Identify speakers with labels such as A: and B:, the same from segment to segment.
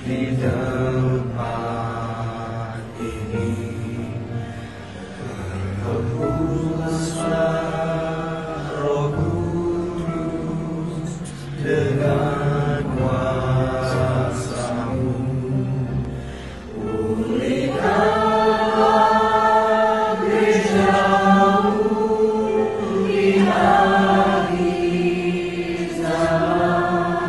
A: di tempat ini. Hembuslah Roh Kudus dengan kuasa-Mu. Pulihkanlah gereja-Mu di akhir zaman.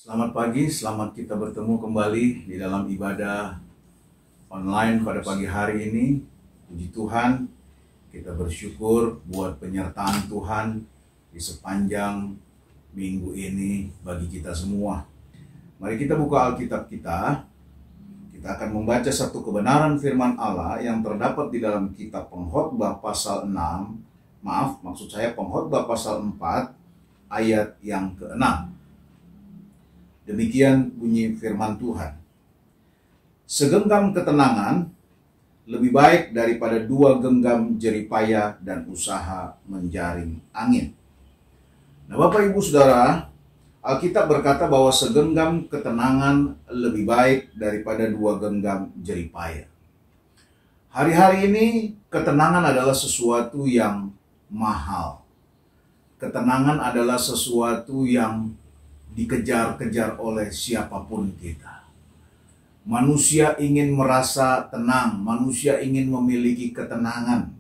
B: Selamat pagi, selamat kita bertemu kembali di dalam ibadah online pada pagi hari ini. Puji Tuhan, kita bersyukur buat penyertaan Tuhan di sepanjang minggu ini bagi kita semua. Mari kita buka Alkitab kita. Kita akan membaca satu kebenaran firman Allah yang terdapat di dalam kitab Pengkhotbah pasal 6. Maksud saya Pengkhotbah pasal 4 ayat yang ke-6. Demikian bunyi firman Tuhan. Segenggam ketenangan lebih baik daripada 2 genggam jeripaya dan usaha menjaring angin. Nah, Bapak Ibu Saudara, Alkitab berkata bahwa segenggam ketenangan lebih baik daripada 2 genggam jeripaya. Hari-hari ini ketenangan adalah sesuatu yang mahal. Ketenangan adalah sesuatu yang dikejar-kejar oleh siapapun kita. Manusia ingin merasa tenang, manusia ingin memiliki ketenangan.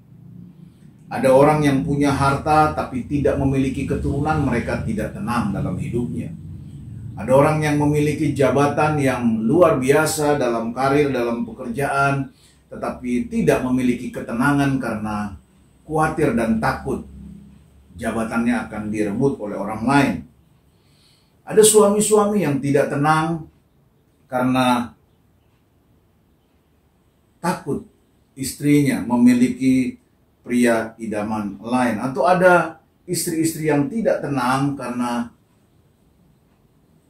B: Ada orang yang punya harta tapi tidak memiliki keturunan, mereka tidak tenang dalam hidupnya. Ada orang yang memiliki jabatan yang luar biasa dalam karir, dalam pekerjaan, tetapi tidak memiliki ketenangan karena khawatir dan takut jabatannya akan direbut oleh orang lain. Ada suami-suami yang tidak tenang karena takut istrinya memiliki pria idaman lain. Atau ada istri-istri yang tidak tenang karena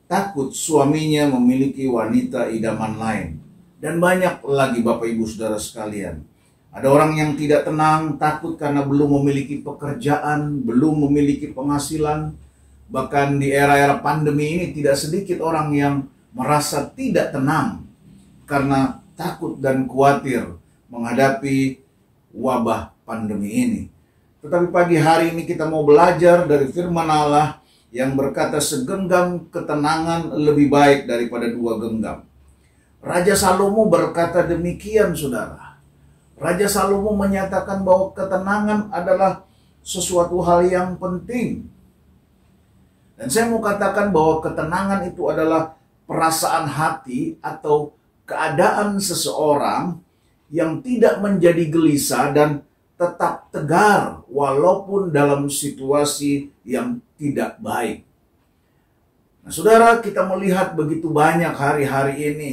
B: takut suaminya memiliki wanita idaman lain. Dan banyak lagi Bapak Ibu Saudara sekalian. Ada orang yang tidak tenang, takut karena belum memiliki pekerjaan, belum memiliki penghasilan. Bahkan di era-era pandemi ini tidak sedikit orang yang merasa tidak tenang karena takut dan khawatir menghadapi wabah pandemi ini. Tetapi pagi hari ini kita mau belajar dari firman Allah yang berkata segenggam ketenangan lebih baik daripada 2 genggam. Raja Salomo berkata demikian, saudara. Raja Salomo menyatakan bahwa ketenangan adalah sesuatu hal yang penting. Dan saya mau katakan bahwa ketenangan itu adalah perasaan hati atau keadaan seseorang yang tidak menjadi gelisah dan tetap tegar walaupun dalam situasi yang tidak baik. Nah, saudara, kita melihat begitu banyak hari-hari ini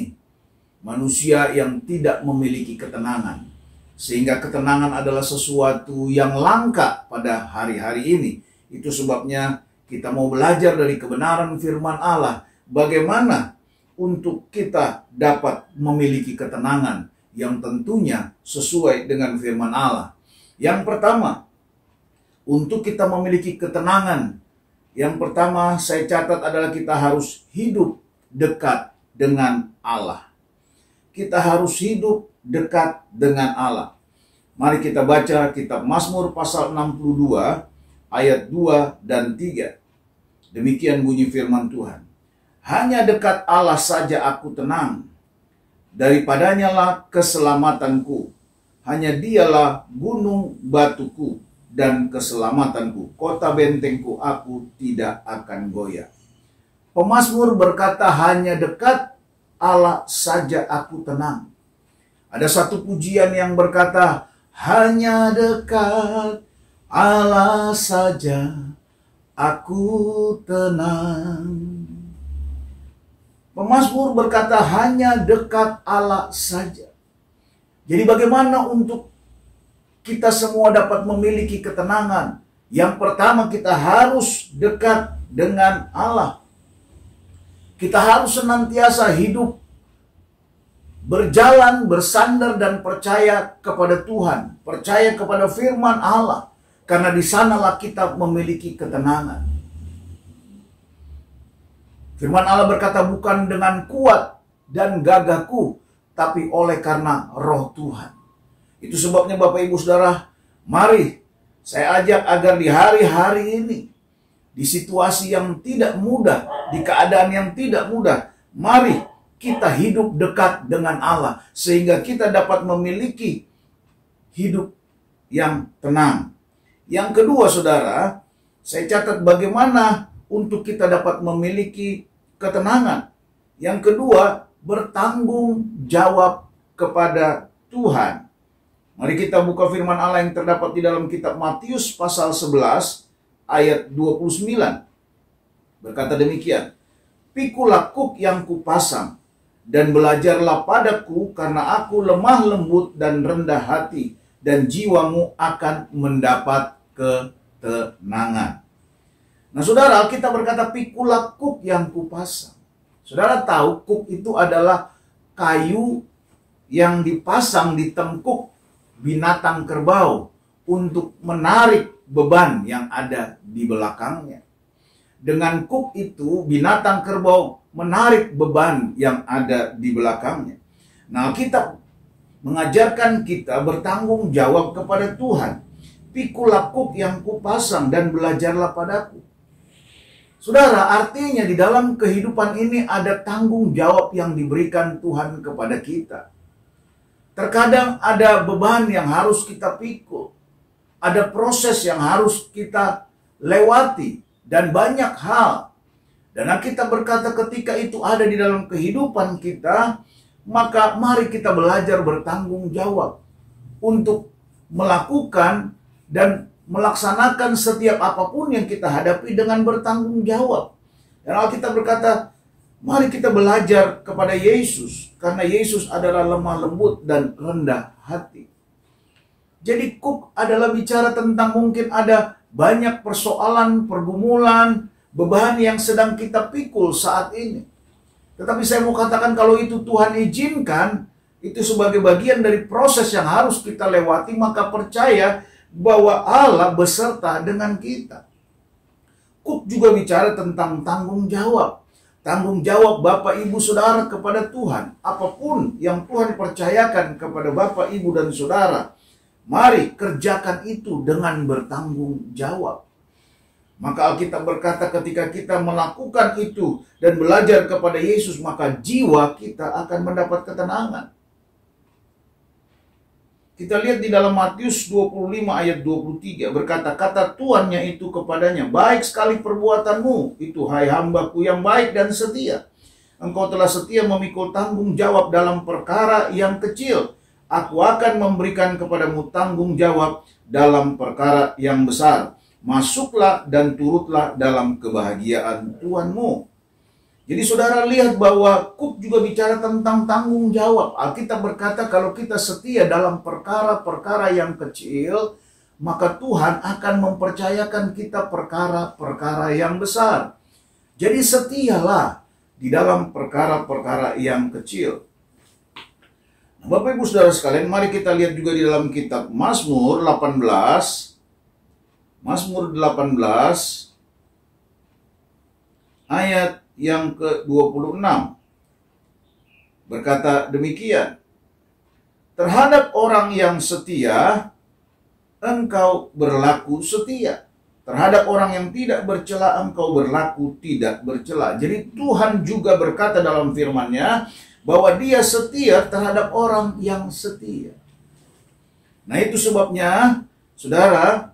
B: manusia yang tidak memiliki ketenangan. Sehingga ketenangan adalah sesuatu yang langka pada hari-hari ini. Itu sebabnya kita mau belajar dari kebenaran firman Allah. Bagaimana untuk kita dapat memiliki ketenangan yang tentunya sesuai dengan firman Allah. Yang pertama, untuk kita memiliki ketenangan, yang pertama saya catat adalah kita harus hidup dekat dengan Allah. Kita harus hidup dekat dengan Allah. Mari kita baca kitab Mazmur pasal 62 ayat 2 dan 3. Demikian bunyi firman Tuhan. Hanya dekat Allah saja aku tenang. Daripadanya lah keselamatanku. Hanya dialah gunung batuku dan keselamatanku. Kota bentengku, aku tidak akan goyah. Pemazmur berkata hanya dekat Allah saja aku tenang. Ada satu pujian yang berkata, hanya dekat Allah saja aku tenang. Pemazmur berkata hanya dekat Allah saja. Jadi bagaimana untuk kita semua dapat memiliki ketenangan? Yang pertama, kita harus dekat dengan Allah. Kita harus senantiasa hidup berjalan, bersandar dan percaya kepada Tuhan, percaya kepada firman Allah, karena di sanalah kita memiliki ketenangan. Firman Allah berkata bukan dengan kuat dan gagahku, tapi oleh karena roh Tuhan. Itu sebabnya Bapak Ibu Saudara, mari saya ajak agar di hari-hari ini, di situasi yang tidak mudah, di keadaan yang tidak mudah, mari kita hidup dekat dengan Allah, sehingga kita dapat memiliki hidup yang tenang. Yang kedua, saudara, saya catat bagaimana untuk kita dapat memiliki ketenangan. Yang kedua, bertanggung jawab kepada Tuhan. Mari kita buka firman Allah yang terdapat di dalam kitab Matius pasal 11 ayat 29. Berkata demikian, pikulah kuk yang kupasang, dan belajarlah padaku, karena aku lemah lembut dan rendah hati, dan jiwamu akan mendapat ketenangan. Nah saudara, kita berkata pikulah kuk yang kupasang. Saudara tahu kuk itu adalah kayu yang dipasang di tengkuk binatang kerbau untuk menarik beban yang ada di belakangnya. Dengan kuk itu binatang kerbau menarik beban yang ada di belakangnya. Nah, kita mengajarkan kita bertanggung jawab kepada Tuhan. Pikulah kuk yang kupasang dan belajarlah padaku. Saudara, artinya di dalam kehidupan ini ada tanggung jawab yang diberikan Tuhan kepada kita. Terkadang ada beban yang harus kita pikul. Ada proses yang harus kita lewati. Dan banyak hal. Dan kita berkata ketika itu ada di dalam kehidupan kita, maka mari kita belajar bertanggung jawab untuk melakukan dan melaksanakan setiap apapun yang kita hadapi dengan bertanggung jawab. Dan Alkitab berkata, mari kita belajar kepada Yesus, karena Yesus adalah lemah lembut dan rendah hati. Jadi kuk adalah bicara tentang mungkin ada banyak persoalan, pergumulan, beban yang sedang kita pikul saat ini. Tetapi saya mau katakan kalau itu Tuhan izinkan, itu sebagai bagian dari proses yang harus kita lewati, maka percaya bahwa Allah beserta dengan kita. Kuk juga bicara tentang tanggung jawab. tanggung jawab Bapak Ibu Saudara kepada Tuhan. Apapun yang Tuhan percayakan kepada Bapak Ibu dan Saudara, mari kerjakan itu dengan bertanggung jawab. Maka Alkitab berkata ketika kita melakukan itu dan belajar kepada Yesus, maka jiwa kita akan mendapat ketenangan. Kita lihat di dalam Matius 25 ayat 23 berkata, kata tuannya itu kepadanya, baik sekali perbuatanmu itu, hai hambaku yang baik dan setia. Engkau telah setia memikul tanggung jawab dalam perkara yang kecil. Aku akan memberikan kepadamu tanggung jawab dalam perkara yang besar. Masuklah dan turutlah dalam kebahagiaan Tuhanmu. Jadi saudara lihat bahwa Kuk juga bicara tentang tanggung jawab. Alkitab berkata kalau kita setia dalam perkara-perkara yang kecil, maka Tuhan akan mempercayakan kita perkara-perkara yang besar. Jadi setialah di dalam perkara-perkara yang kecil. Nah, Bapak Ibu Saudara sekalian, mari kita lihat juga di dalam kitab Mazmur 18. Mazmur 18 ayat yang ke-26 berkata demikian, terhadap orang yang setia engkau berlaku setia, terhadap orang yang tidak bercela engkau berlaku tidak bercela. Jadi Tuhan juga berkata dalam firman-Nya bahwa Dia setia terhadap orang yang setia. Nah, itu sebabnya saudara,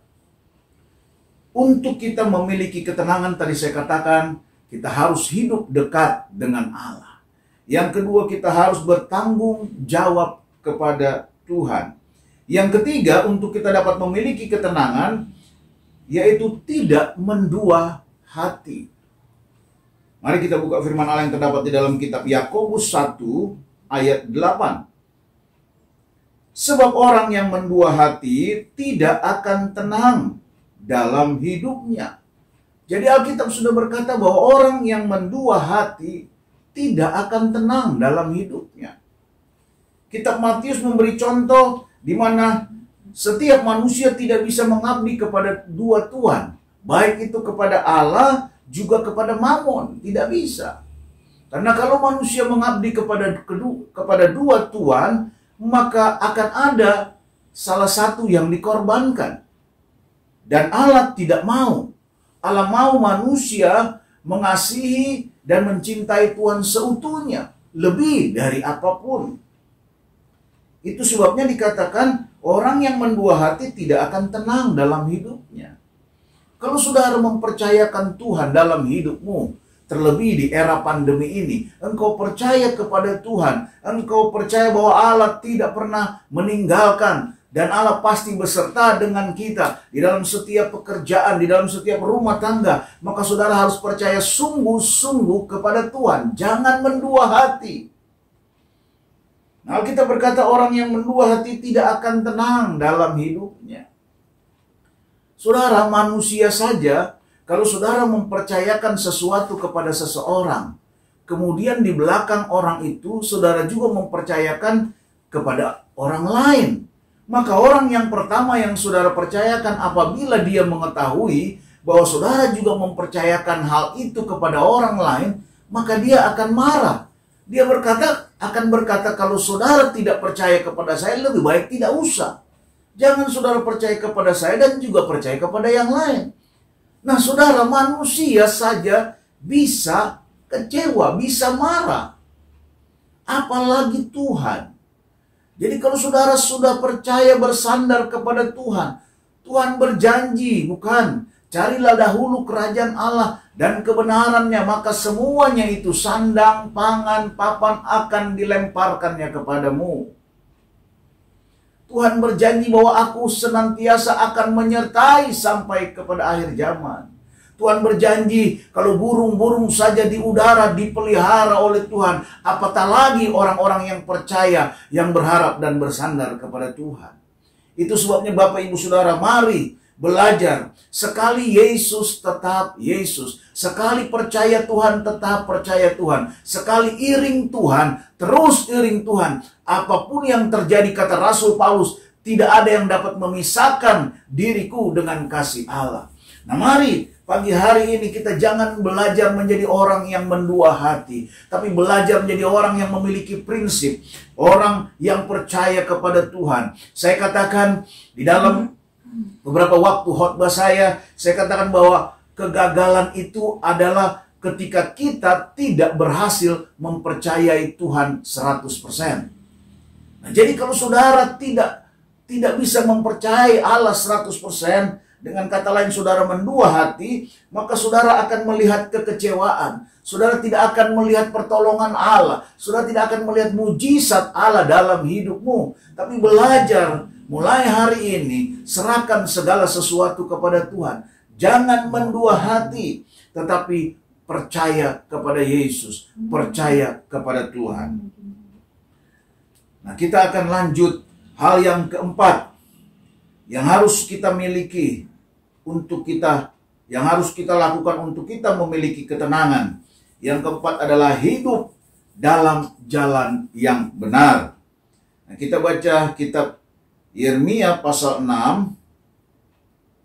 B: untuk kita memiliki ketenangan, tadi saya katakan kita harus hidup dekat dengan Allah. Yang kedua, kita harus bertanggung jawab kepada Tuhan. Yang ketiga, untuk kita dapat memiliki ketenangan, yaitu tidak mendua hati. Mari kita buka firman Allah yang terdapat di dalam kitab Yakobus 1 ayat 8. Sebab orang yang mendua hati tidak akan tenang dalam hidupnya. Jadi Alkitab sudah berkata bahwa orang yang mendua hati tidak akan tenang dalam hidupnya. Kitab Matius memberi contoh di mana setiap manusia tidak bisa mengabdi kepada dua tuan, baik itu kepada Allah juga kepada Mamon, tidak bisa. Karena kalau manusia mengabdi kepada dua tuan, maka akan ada salah satu yang dikorbankan. Dan Allah tidak mau. Allah mau manusia mengasihi dan mencintai Tuhan seutuhnya, lebih dari apapun. Itu sebabnya dikatakan orang yang mendua hati tidak akan tenang dalam hidupnya. Kalau saudara mempercayakan Tuhan dalam hidupmu, terlebih di era pandemi ini, engkau percaya kepada Tuhan, engkau percaya bahwa Allah tidak pernah meninggalkan, dan Allah pasti beserta dengan kita di dalam setiap pekerjaan, di dalam setiap rumah tangga. Maka saudara harus percaya sungguh-sungguh kepada Tuhan. Jangan mendua hati. Nah, kita berkata orang yang mendua hati tidak akan tenang dalam hidupnya. Saudara, manusia saja, kalau saudara mempercayakan sesuatu kepada seseorang, kemudian di belakang orang itu, saudara juga mempercayakan kepada orang lain. Maka orang yang pertama yang saudara percayakan, apabila dia mengetahui bahwa saudara juga mempercayakan hal itu kepada orang lain, maka dia akan marah. Dia akan berkata, kalau saudara tidak percaya kepada saya, lebih baik tidak usah. Jangan saudara percaya kepada saya dan juga percaya kepada yang lain. Nah saudara, manusia saja bisa kecewa, bisa marah. Apalagi Tuhan. Jadi kalau saudara sudah percaya bersandar kepada Tuhan, Tuhan berjanji, bukan? Carilah dahulu kerajaan Allah dan kebenarannya, maka semuanya itu sandang, pangan, papan akan dilemparkannya kepadamu. Tuhan berjanji bahwa aku senantiasa akan menyertai sampai kepada akhir zaman. Tuhan berjanji kalau burung-burung saja di udara dipelihara oleh Tuhan, apatah lagi orang-orang yang percaya, yang berharap dan bersandar kepada Tuhan. Itu sebabnya Bapak Ibu Saudara, mari belajar. Sekali Yesus tetap Yesus. Sekali percaya Tuhan tetap percaya Tuhan. Sekali iring Tuhan, terus iring Tuhan. Apapun yang terjadi, kata Rasul Paulus, tidak ada yang dapat memisahkan diriku dengan kasih Allah. Nah mari Pagi hari ini kita jangan belajar menjadi orang yang mendua hati, tapi belajar menjadi orang yang memiliki prinsip, orang yang percaya kepada Tuhan. Saya katakan di dalam beberapa waktu khotbah saya katakan bahwa kegagalan itu adalah ketika kita tidak berhasil mempercayai Tuhan 100%. Nah, jadi kalau saudara tidak bisa mempercayai Allah 100%, dengan kata lain saudara mendua hati, maka saudara akan melihat kekecewaan. Saudara tidak akan melihat pertolongan Allah. Saudara tidak akan melihat mujizat Allah dalam hidupmu. Tapi belajar mulai hari ini, serahkan segala sesuatu kepada Tuhan. Jangan mendua hati, tetapi percaya kepada Yesus, percaya kepada Tuhan. Nah, kita akan lanjut hal yang keempat yang harus kita miliki yang harus kita lakukan untuk kita memiliki ketenangan. Yang keempat adalah hidup dalam jalan yang benar. Nah, kita baca kitab Yeremia pasal 6.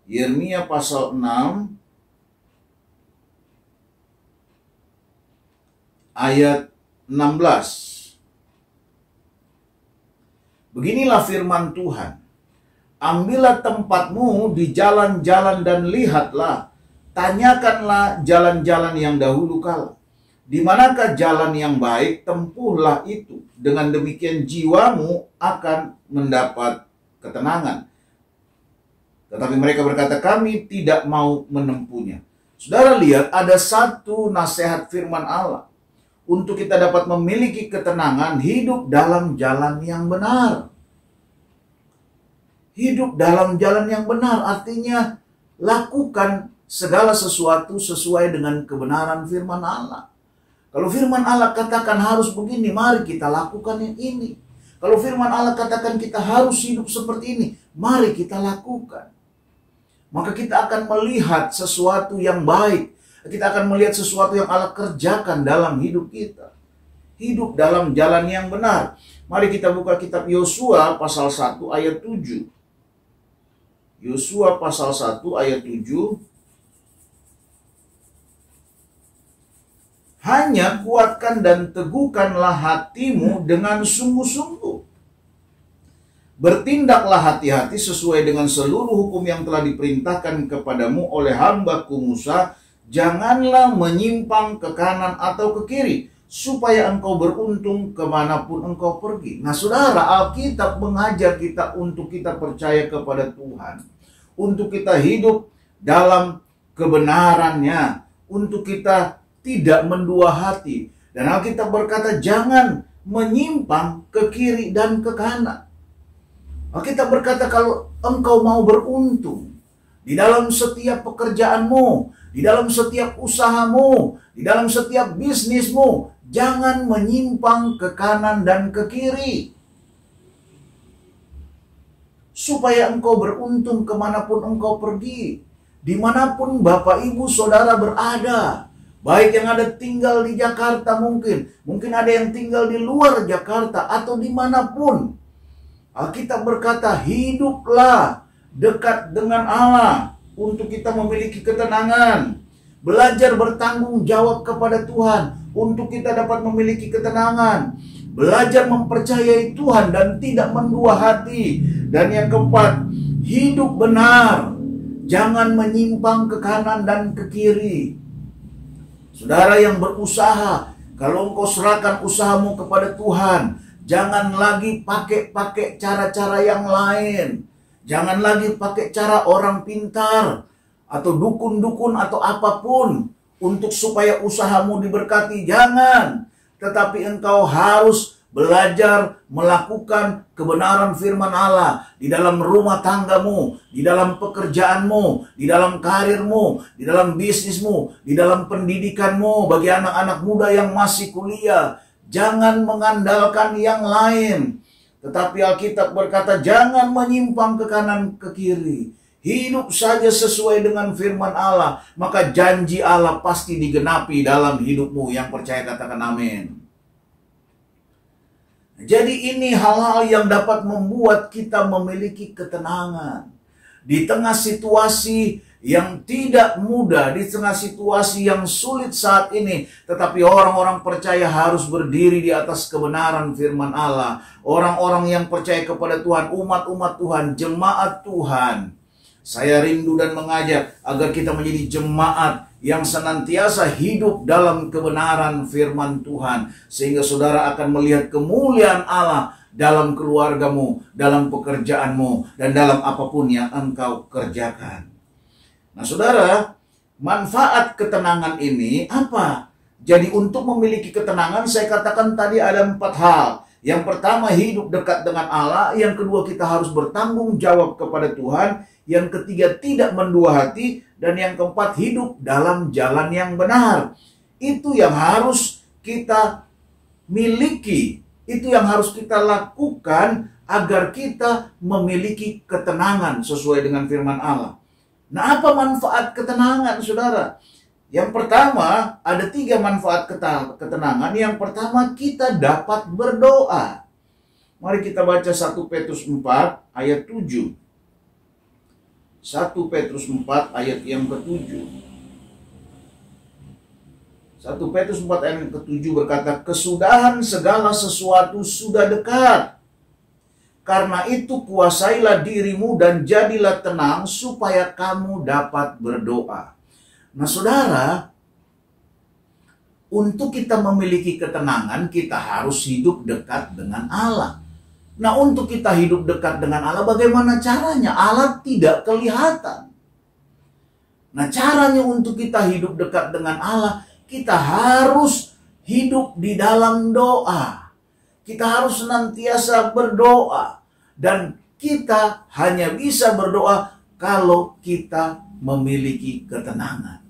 B: Yeremia pasal 6 ayat 16. Beginilah firman Tuhan. Ambillah tempatmu di jalan-jalan dan lihatlah. Tanyakanlah jalan-jalan yang dahulu kala. Di manakah jalan yang baik, tempuhlah itu. Dengan demikian jiwamu akan mendapat ketenangan. Tetapi mereka berkata, kami tidak mau menempuhnya. Saudara lihat, ada satu nasihat firman Allah. Untuk kita dapat memiliki ketenangan, hidup dalam jalan yang benar. Hidup dalam jalan yang benar artinya lakukan segala sesuatu sesuai dengan kebenaran firman Allah. Kalau firman Allah katakan harus begini, mari kita lakukan yang ini. Kalau firman Allah katakan kita harus hidup seperti ini, mari kita lakukan. Maka kita akan melihat sesuatu yang baik. Kita akan melihat sesuatu yang Allah kerjakan dalam hidup kita. Hidup dalam jalan yang benar. Mari kita buka kitab Yosua pasal 1 ayat 7. Yosua pasal 1 ayat 7. Hanya kuatkan dan teguhkanlah hatimu dengan sungguh-sungguh. Bertindaklah hati-hati sesuai dengan seluruh hukum yang telah diperintahkan kepadamu oleh hamba-Ku Musa. Janganlah menyimpang ke kanan atau ke kiri, supaya engkau beruntung kemanapun engkau pergi. Nah saudara, Alkitab mengajar kita untuk kita percaya kepada Tuhan. Untuk kita hidup dalam kebenarannya. Untuk kita tidak mendua hati. Dan Alkitab berkata jangan menyimpang ke kiri dan ke kanan. Alkitab berkata kalau engkau mau beruntung di dalam setiap pekerjaanmu, di dalam setiap usahamu, di dalam setiap bisnismu, jangan menyimpang ke kanan dan ke kiri. Supaya engkau beruntung kemanapun engkau pergi. Dimanapun Bapak Ibu Saudara berada. Baik yang ada tinggal di Jakarta mungkin. Mungkin ada yang tinggal di luar Jakarta atau dimanapun. Alkitab berkata hiduplah dekat dengan Allah. Untuk kita memiliki ketenangan. Belajar bertanggung jawab kepada Tuhan. Untuk kita dapat memiliki ketenangan. Belajar mempercayai Tuhan dan tidak mendua hati. Dan yang keempat, hidup benar. Jangan menyimpang ke kanan dan ke kiri. Saudara yang berusaha, kalau engkau serahkan usahamu kepada Tuhan, jangan lagi pakai cara-cara yang lain. Jangan lagi pakai cara orang pintar atau dukun-dukun atau apapun untuk supaya usahamu diberkati. Jangan. Tetapi engkau harus belajar melakukan kebenaran firman Allah di dalam rumah tanggamu, di dalam pekerjaanmu, di dalam karirmu, di dalam bisnismu, di dalam pendidikanmu. Bagi anak-anak muda yang masih kuliah, jangan mengandalkan yang lain. Tetapi Alkitab berkata jangan menyimpang ke kanan ke kiri. Hidup saja sesuai dengan firman Allah. Maka janji Allah pasti digenapi dalam hidupmu. Yang percaya katakan amin. Jadi ini hal-hal yang dapat membuat kita memiliki ketenangan. Di tengah situasi yang tidak mudah di tengah situasi yang sulit saat ini. Tetapi orang-orang percaya harus berdiri di atas kebenaran firman Allah. Orang-orang yang percaya kepada Tuhan, umat-umat Tuhan, jemaat Tuhan. Saya rindu dan mengajak agar kita menjadi jemaat yang senantiasa hidup dalam kebenaran firman Tuhan. Sehingga saudara akan melihat kemuliaan Allah dalam keluargamu, dalam pekerjaanmu, dan dalam apapun yang engkau kerjakan. Nah saudara, manfaat ketenangan ini apa? Jadi untuk memiliki ketenangan saya katakan tadi ada 4 hal. Yang pertama hidup dekat dengan Allah. Yang kedua kita harus bertanggung jawab kepada Tuhan. Yang ketiga tidak mendua hati. Dan yang keempat hidup dalam jalan yang benar. Itu yang harus kita miliki. Itu yang harus kita lakukan agar kita memiliki ketenangan sesuai dengan firman Allah. Nah, apa manfaat ketenangan, saudara? Yang pertama, ada 3 manfaat ketenangan. Yang pertama, kita dapat berdoa. Mari kita baca 1 Petrus 4 ayat 7. 1 Petrus 4 ayat yang ke-7. 1 Petrus 4 ayat yang ke-7 berkata, kesudahan segala sesuatu sudah dekat. Karena itu kuasailah dirimu dan jadilah tenang supaya kamu dapat berdoa. Nah saudara, untuk kita memiliki ketenangan kita harus hidup dekat dengan Allah. Nah untuk kita hidup dekat dengan Allah bagaimana caranya? Allah tidak kelihatan. Nah caranya untuk kita hidup dekat dengan Allah, kita harus hidup di dalam doa. Kita harus senantiasa berdoa. Dan kita hanya bisa berdoa kalau kita memiliki ketenangan.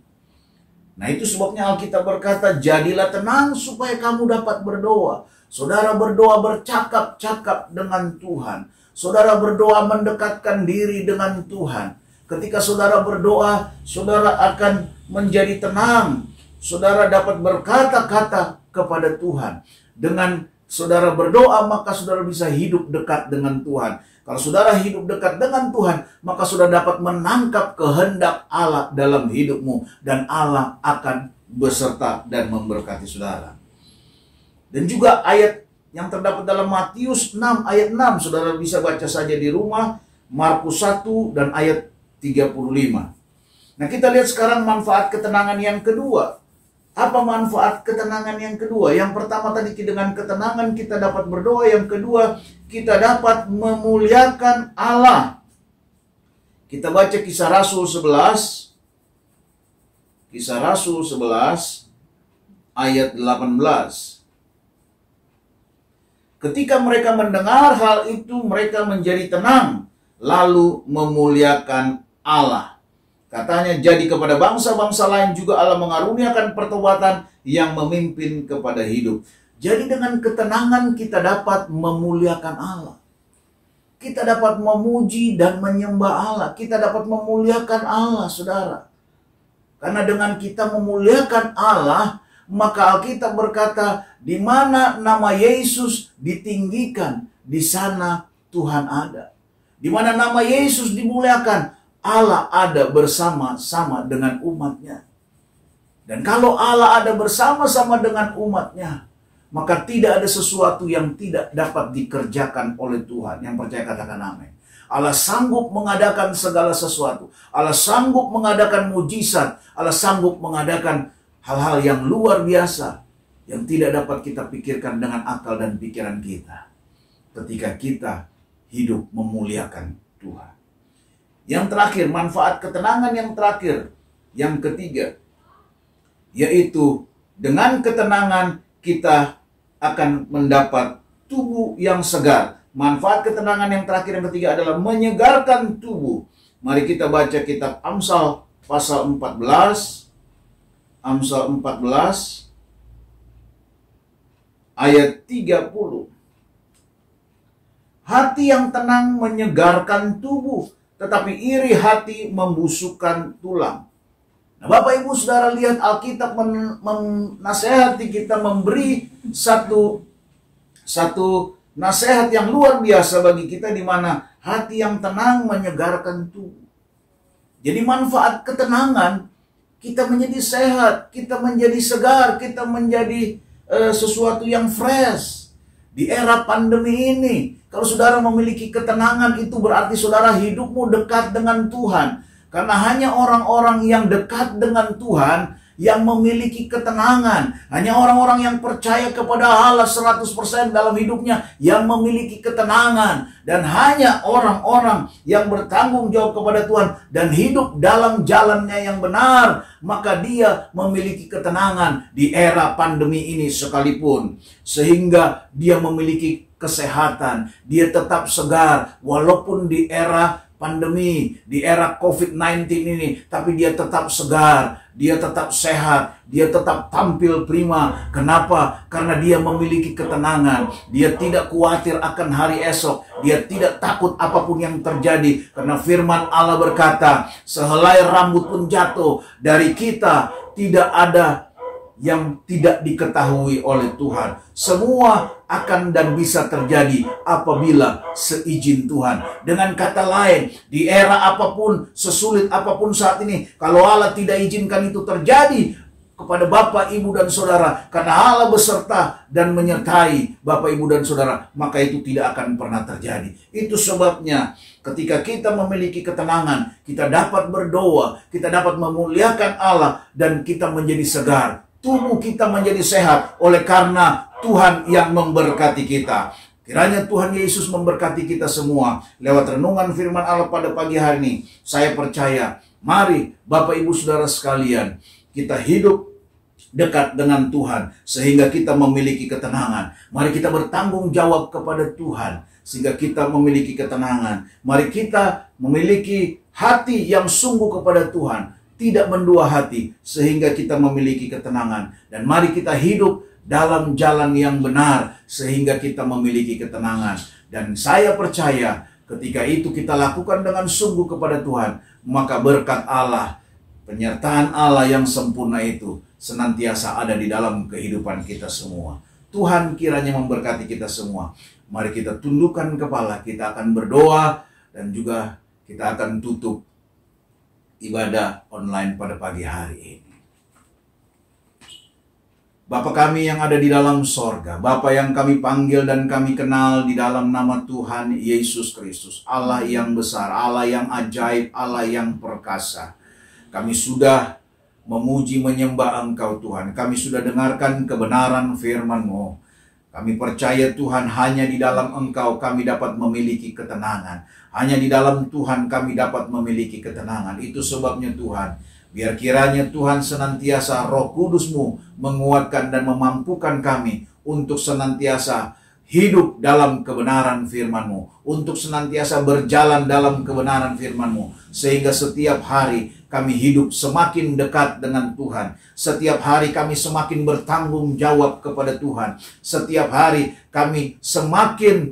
B: Nah itu sebabnya Alkitab berkata, jadilah tenang supaya kamu dapat berdoa. Saudara berdoa bercakap-cakap dengan Tuhan. Saudara berdoa mendekatkan diri dengan Tuhan. Ketika saudara berdoa, saudara akan menjadi tenang. Saudara dapat berkata-kata kepada Tuhan. Dengan saudara berdoa, maka saudara bisa hidup dekat dengan Tuhan. Kalau saudara hidup dekat dengan Tuhan, maka saudara dapat menangkap kehendak Allah dalam hidupmu. Dan Allah akan beserta dan memberkati saudara. Dan juga ayat yang terdapat dalam Matius 6 ayat 6. Saudara bisa baca saja di rumah. Markus 1 dan ayat 35. Nah kita lihat sekarang manfaat ketenangan yang kedua. Apa manfaat ketenangan yang kedua? Yang pertama tadi dengan ketenangan kita dapat berdoa. Yang kedua kita dapat memuliakan Allah. Kita baca Kisah Rasul 11. Kisah Rasul 11 ayat 18. Ketika mereka mendengar hal itu mereka menjadi tenang lalu memuliakan Allah. Katanya, jadi kepada bangsa-bangsa lain juga Allah mengaruniakan pertobatan yang memimpin kepada hidup. Jadi dengan ketenangan kita dapat memuliakan Allah. Kita dapat memuji dan menyembah Allah. Kita dapat memuliakan Allah, saudara. Karena dengan kita memuliakan Allah, maka Alkitab berkata, di mana nama Yesus ditinggikan, di sana Tuhan ada. Di mana nama Yesus dimuliakan, Allah ada bersama-sama dengan umatnya. Dan kalau Allah ada bersama-sama dengan umatnya, maka tidak ada sesuatu yang tidak dapat dikerjakan oleh Tuhan. Yang percaya katakan amin. Allah sanggup mengadakan segala sesuatu. Allah sanggup mengadakan mujizat. Allah sanggup mengadakan hal-hal yang luar biasa yang tidak dapat kita pikirkan dengan akal dan pikiran kita. Ketika kita hidup memuliakan Tuhan. Yang terakhir, manfaat ketenangan yang terakhir, yang ketiga, yaitu dengan ketenangan kita akan mendapat tubuh yang segar. Manfaat ketenangan yang terakhir yang ketiga adalah menyegarkan tubuh. Mari kita baca kitab Amsal pasal 14. Amsal 14 ayat 30. Hati yang tenang menyegarkan tubuh, tetapi iri hati membusukkan tulang. Nah, Bapak Ibu Saudara lihat Alkitab menasehati kita, memberi satu nasihat yang luar biasa bagi kita, di mana hati yang tenang menyegarkan tubuh. Jadi manfaat ketenangan, kita menjadi sehat, kita menjadi segar, kita menjadi sesuatu yang fresh. Di era pandemi ini, kalau saudara memiliki ketenangan, itu berarti saudara hidupmu dekat dengan Tuhan. Karena hanya orang-orang yang dekat dengan Tuhan yang memiliki ketenangan. Hanya orang-orang yang percaya kepada Allah 100% dalam hidupnya yang memiliki ketenangan. Dan hanya orang-orang yang bertanggung jawab kepada Tuhan dan hidup dalam jalannya yang benar, maka dia memiliki ketenangan di era pandemi ini sekalipun. Sehingga dia memiliki kesehatan, dia tetap segar walaupun di era pandemi, di era COVID-19 ini, tapi dia tetap segar, dia tetap sehat, dia tetap tampil prima. Kenapa? Karena dia memiliki ketenangan. Dia tidak khawatir akan hari esok. Dia tidak takut apapun yang terjadi. Karena firman Allah berkata, sehelai rambut pun jatuh dari kita, tidak ada yang tidak diketahui oleh Tuhan. Semua akan dan bisa terjadi apabila seizin Tuhan. Dengan kata lain, di era apapun, sesulit apapun saat ini, kalau Allah tidak izinkan itu terjadi kepada Bapak, Ibu, dan Saudara, karena Allah beserta dan menyertai Bapak, Ibu, dan Saudara, maka itu tidak akan pernah terjadi. Itu sebabnya ketika kita memiliki ketenangan, kita dapat berdoa, kita dapat memuliakan Allah, dan kita menjadi segar. Tubuh kita menjadi sehat oleh karena Tuhan yang memberkati kita. Kiranya Tuhan Yesus memberkati kita semua lewat renungan firman Allah pada pagi hari ini. Saya percaya, mari Bapak, Ibu, Saudara sekalian, kita hidup dekat dengan Tuhan sehingga kita memiliki ketenangan. Mari kita bertanggung jawab kepada Tuhan sehingga kita memiliki ketenangan. Mari kita memiliki hati yang sungguh kepada Tuhan, tidak mendua hati, sehingga kita memiliki ketenangan. Dan mari kita hidup dalam jalan yang benar, sehingga kita memiliki ketenangan. Dan saya percaya, ketika itu kita lakukan dengan sungguh kepada Tuhan, maka berkat Allah, penyertaan Allah yang sempurna itu, senantiasa ada di dalam kehidupan kita semua. Tuhan kiranya memberkati kita semua. Mari kita tundukkan kepala, kita akan berdoa, dan juga kita akan tutup ibadah online pada pagi hari ini. Bapa kami yang ada di dalam sorga, Bapa yang kami panggil dan kami kenal di dalam nama Tuhan Yesus Kristus, Allah yang besar, Allah yang ajaib, Allah yang perkasa. Kami sudah memuji menyembah Engkau Tuhan, kami sudah dengarkan kebenaran firman-Mu. Kami percaya Tuhan, hanya di dalam Engkau kami dapat memiliki ketenangan. Hanya di dalam Tuhan kami dapat memiliki ketenangan. Itu sebabnya Tuhan, biar kiranya Tuhan senantiasa Roh Kudus-Mu menguatkan dan memampukan kami untuk senantiasa hidup dalam kebenaran firman-Mu, untuk senantiasa berjalan dalam kebenaran firman-Mu, sehingga setiap hari kami hidup semakin dekat dengan Tuhan. Setiap hari kami semakin bertanggung jawab kepada Tuhan. Setiap hari kami semakin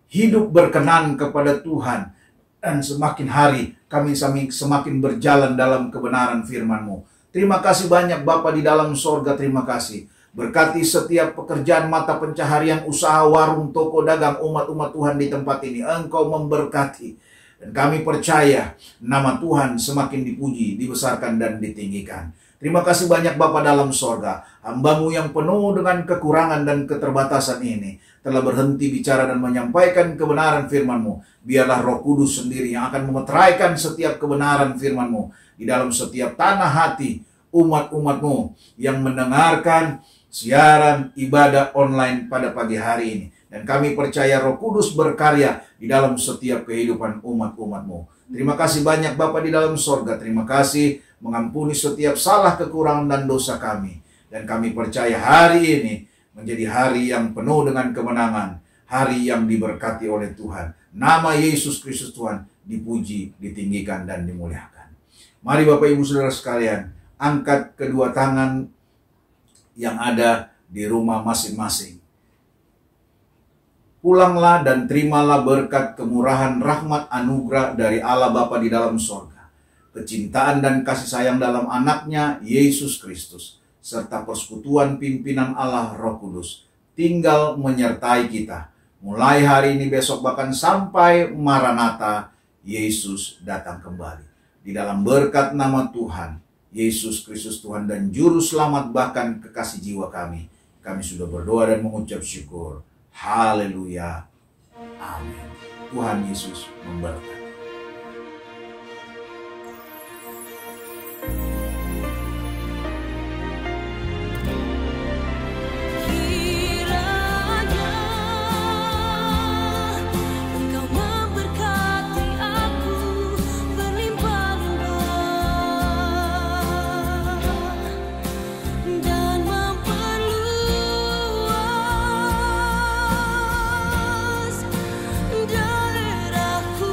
B: hidup berkenan kepada Tuhan. Dan semakin hari kami semakin berjalan dalam kebenaran firman-Mu. Terima kasih banyak Bapa di dalam sorga, terima kasih. Berkati setiap pekerjaan mata pencaharian, usaha warung, toko dagang, umat-umat Tuhan di tempat ini. Engkau memberkati. Dan kami percaya nama Tuhan semakin dipuji, dibesarkan, dan ditinggikan. Terima kasih banyak Bapa dalam sorga. Hamba-Mu yang penuh dengan kekurangan dan keterbatasan ini telah berhenti bicara dan menyampaikan kebenaran firman-Mu. Biarlah Roh Kudus sendiri yang akan memeteraikan setiap kebenaran firman-Mu di dalam setiap tanah hati umat-umat-Mu yang mendengarkan siaran ibadah online pada pagi hari ini. Dan kami percaya Roh Kudus berkarya di dalam setiap kehidupan umat-umat-Mu. Terima kasih banyak Bapa di dalam sorga. Terima kasih mengampuni setiap salah, kekurangan, dan dosa kami. Dan kami percaya hari ini menjadi hari yang penuh dengan kemenangan. Hari yang diberkati oleh Tuhan. Nama Yesus Kristus Tuhan dipuji, ditinggikan, dan dimuliakan. Mari Bapak, Ibu, Saudara sekalian, angkat kedua tangan yang ada di rumah masing-masing. Pulanglah dan terimalah berkat kemurahan rahmat anugerah dari Allah Bapa di dalam sorga, kecintaan dan kasih sayang dalam anaknya Yesus Kristus, serta persekutuan pimpinan Allah Roh Kudus, tinggal menyertai kita, mulai hari ini, besok, bahkan sampai Maranatha, Yesus datang kembali. Di dalam berkat nama Tuhan Yesus Kristus Tuhan dan Juru Selamat bahkan kekasih jiwa kami sudah berdoa dan mengucap syukur. Haleluya. Amin. Tuhan Yesus memberkati.
C: Daerahku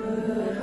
A: Berharap